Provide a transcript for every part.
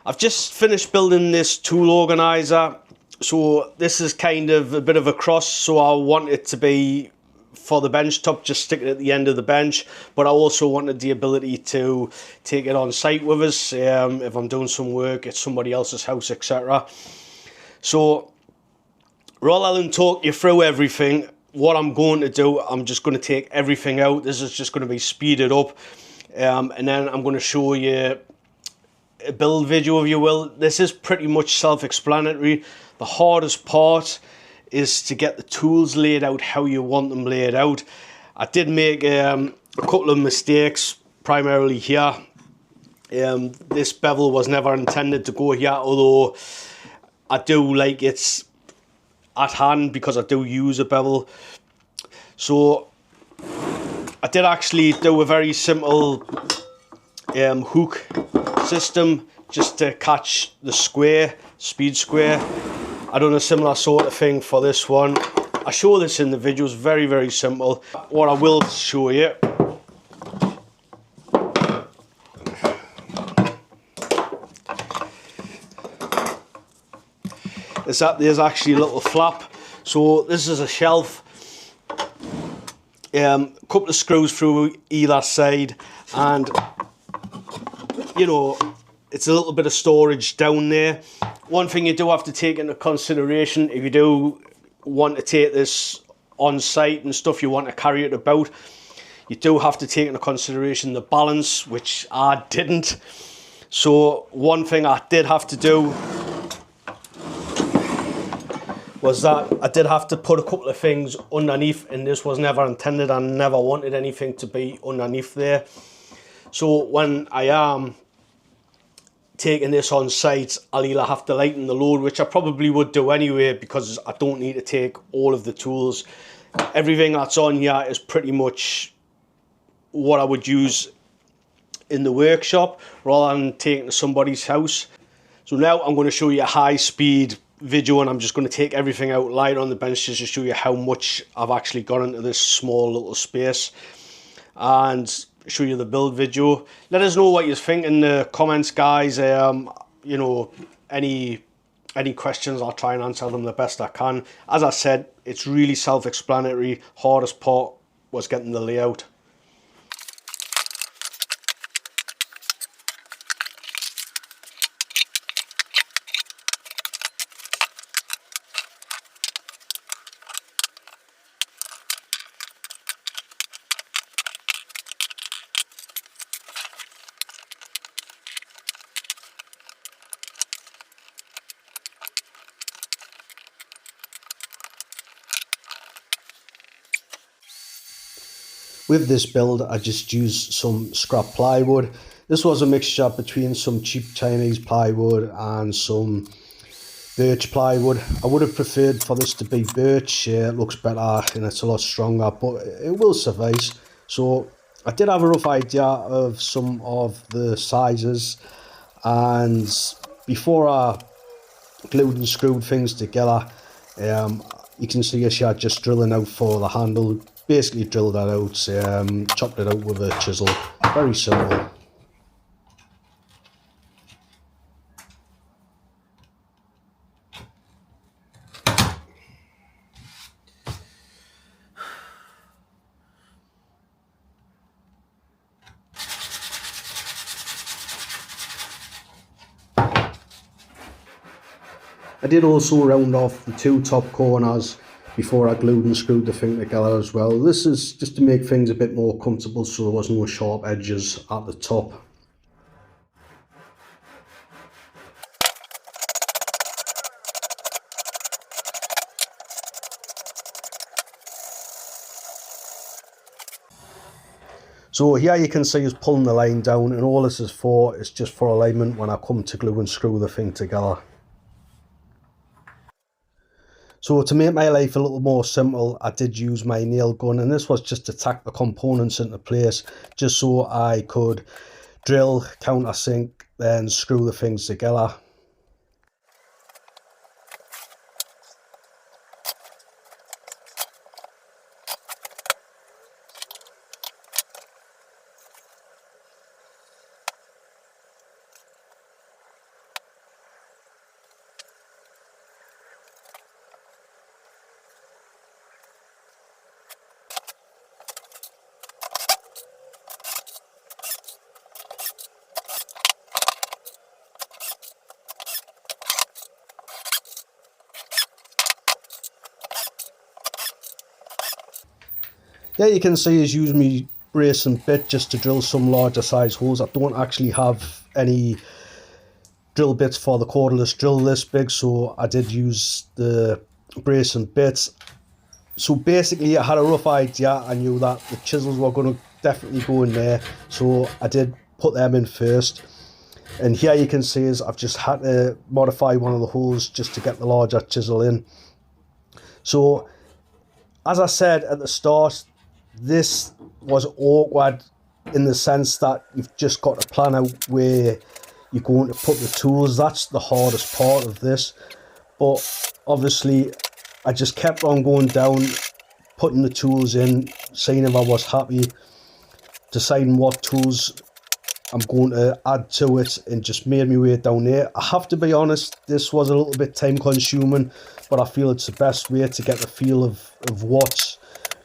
I've just finished building this tool organiser. So this is kind of a bit of a cross. So I want it to be for the bench top, just stick it at the end of the bench. But I also wanted the ability to take it on site with us if I'm doing some work at somebody else's house, etc. So rather than talk you through everything, what I'm going to do, I'm just going to take everything out. This is just going to be speeded up. And then I'm going to show you a build video, if you will. This is pretty much self-explanatory. The hardest part is to get the tools laid out how you want them laid out. I did make a couple of mistakes, primarily here. This bevel was never intended to go here, although I do like it's at hand because I do use a bevel. So I did actually do a very simple hook system just to catch the square, speed square. I done a similar sort of thing for this one. I show this in the videos, very, very simple. What I will show you is that there's actually a little flap. So this is a shelf, a couple of screws through either side, and you know, it's a little bit of storage down there. One thing you do have to take into consideration, if you do want to take this on site and stuff, you want to carry it about, you do have to take into consideration the balance, which I didn't. So one thing I did have to do was that I did have to put a couple of things underneath, and this was never intended. I never wanted anything to be underneath there. So when I am taking this on site, I'll either have to lighten the load, which I probably would do anyway because I don't need to take all of the tools. Everything that's on here is pretty much what I would use in the workshop rather than taking to somebody's house. So now I'm going to show you a high speed video, and I'm just going to take everything out, lie it on the bench just to show you how much I've actually got into this small little space, and show you the build video. Let us know what you think in the comments, guys. You know, any questions, I'll try and answer them the best I can. As I said, it's really self-explanatory. Hardest part was getting the layout. With this build, I just used some scrap plywood. This was a mixture between some cheap Chinese plywood and some birch plywood. I would have preferred for this to be birch. It looks better and it's a lot stronger, but it will suffice. So I did have a rough idea of some of the sizes, and before I glued and screwed things together, you can see a shot just drilling out for the handle. Basically drilled that out, chopped it out with a chisel. Very simple. I did also round off the two top corners before I glued and screwed the thing together as well. This is just to make things a bit more comfortable so there was no sharp edges at the top. So here you can see us pulling the line down, and all this is for is just for alignment when I come to glue and screw the thing together. So to make my life a little more simple, I did use my nail gun, and this was just to tack the components into place, just so I could drill, countersink, then screw the things together. Yeah, you can see is using me brace and bit just to drill some larger size holes. I don't actually have any drill bits for the cordless drill this big, so I did use the brace and bits. So basically I had a rough idea. I knew that the chisels were going to definitely go in there, so I did put them in first. And here you can see is I've just had to modify one of the holes just to get the larger chisel in. So as I said at the start, this was awkward in the sense that you've just got to plan out where you're going to put the tools. That's the hardest part of this. But obviously I just kept on going down, putting the tools in, seeing if I was happy, deciding what tools I'm going to add to it, and just made my way down there. I have to be honest, this was a little bit time consuming, but I feel it's the best way to get the feel of what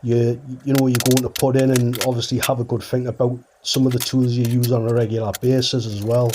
you're going to put in, and obviously have a good think about some of the tools you use on a regular basis as well.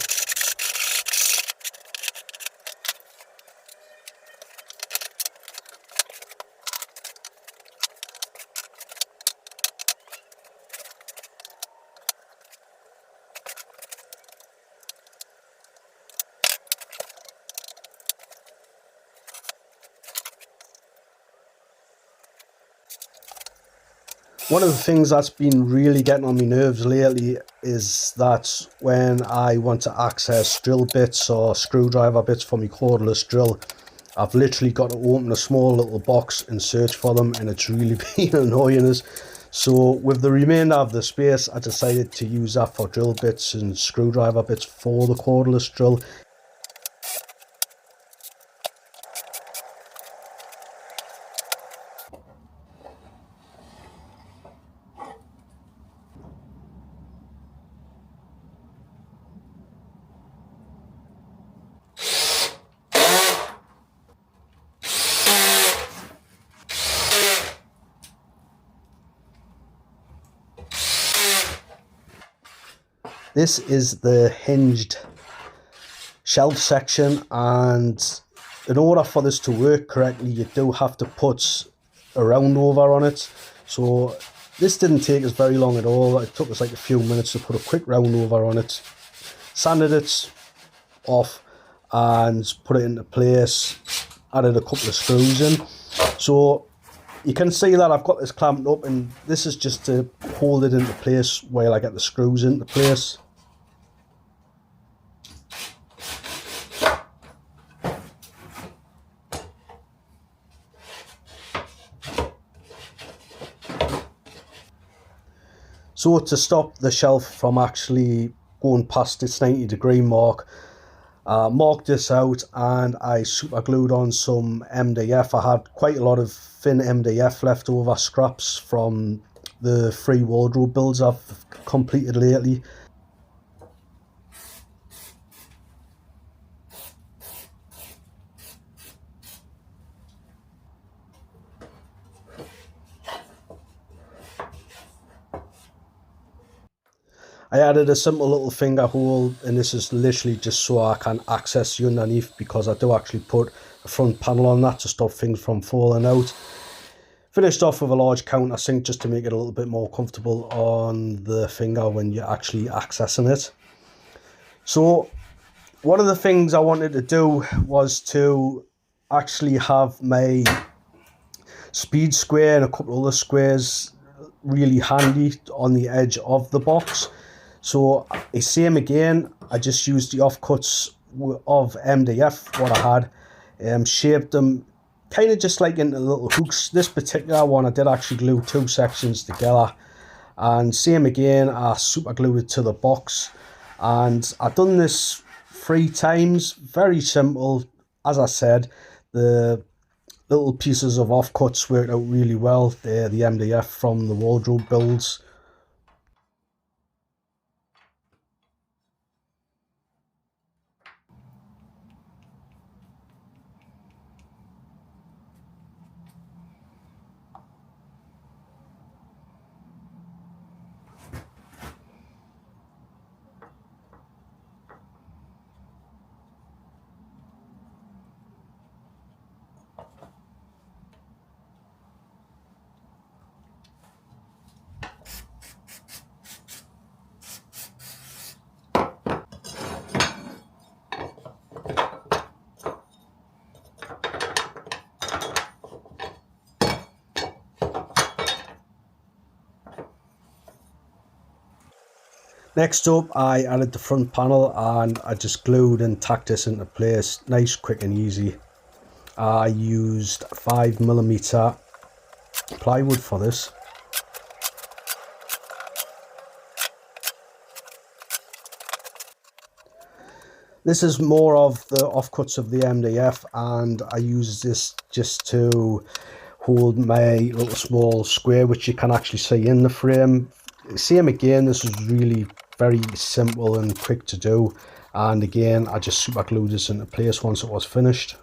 One of the things that's been really getting on my nerves lately is that when I want to access drill bits or screwdriver bits for my cordless drill, I've literally got to open a small little box and search for them, and it's really been annoying us. So with the remainder of the space, I decided to use that for drill bits and screwdriver bits for the cordless drill. This is the hinged shelf section, and in order for this to work correctly, you do have to put a round over on it. So this didn't take us very long at all. It took us like a few minutes to put a quick round over on it, sanded it off and put it into place, added a couple of screws in. So you can see that I've got this clamped up, and this is just to hold it into place while I get the screws into place. So to stop the shelf from actually going past its 90-degree mark, I marked this out and I super glued on some MDF. I had quite a lot of thin MDF leftover scraps from the 3 wardrobe builds I've completed lately. I added a simple little finger hole, and this is literally just so I can access the underneath, because I do actually put a front panel on that to stop things from falling out. Finished off with a large countersink just to make it a little bit more comfortable on the finger when you're actually accessing it. So one of the things I wanted to do was to actually have my speed square and a couple of other squares really handy on the edge of the box. So same again, I just used the offcuts of MDF, what I had, shaped them kind of just like into little hooks. This particular one I did actually glue 2 sections together, and same again, I super glued it to the box, and I've done this 3 times. Very simple. As I said, the little pieces of offcuts worked out really well. They're the MDF from the wardrobe builds. Next up, I added the front panel and I just glued and tacked this into place, nice, quick and easy. I used 5mm plywood for this. This is more of the offcuts of the MDF, and I use this just to hold my little small square, which you can actually see in the frame. Same again, this is really very simple and quick to do, and again I just super glued this into place once it was finished.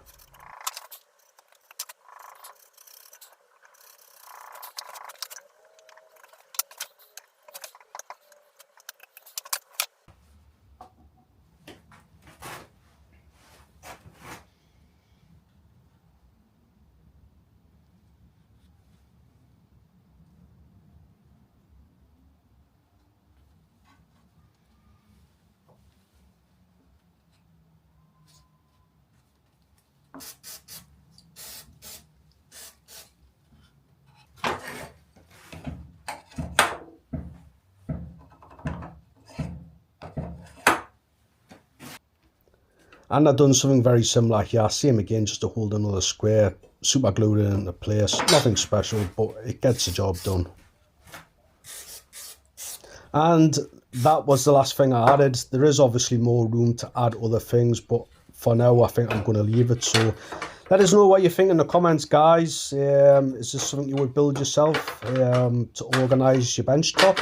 And I've done something very similar here, same again, just to hold another square, super glued it into place, nothing special, but it gets the job done. And that was the last thing I added. There is obviously more room to add other things, but for now I think I'm going to leave it. So let us know what you think in the comments, guys. Is this something you would build yourself to organise your bench top?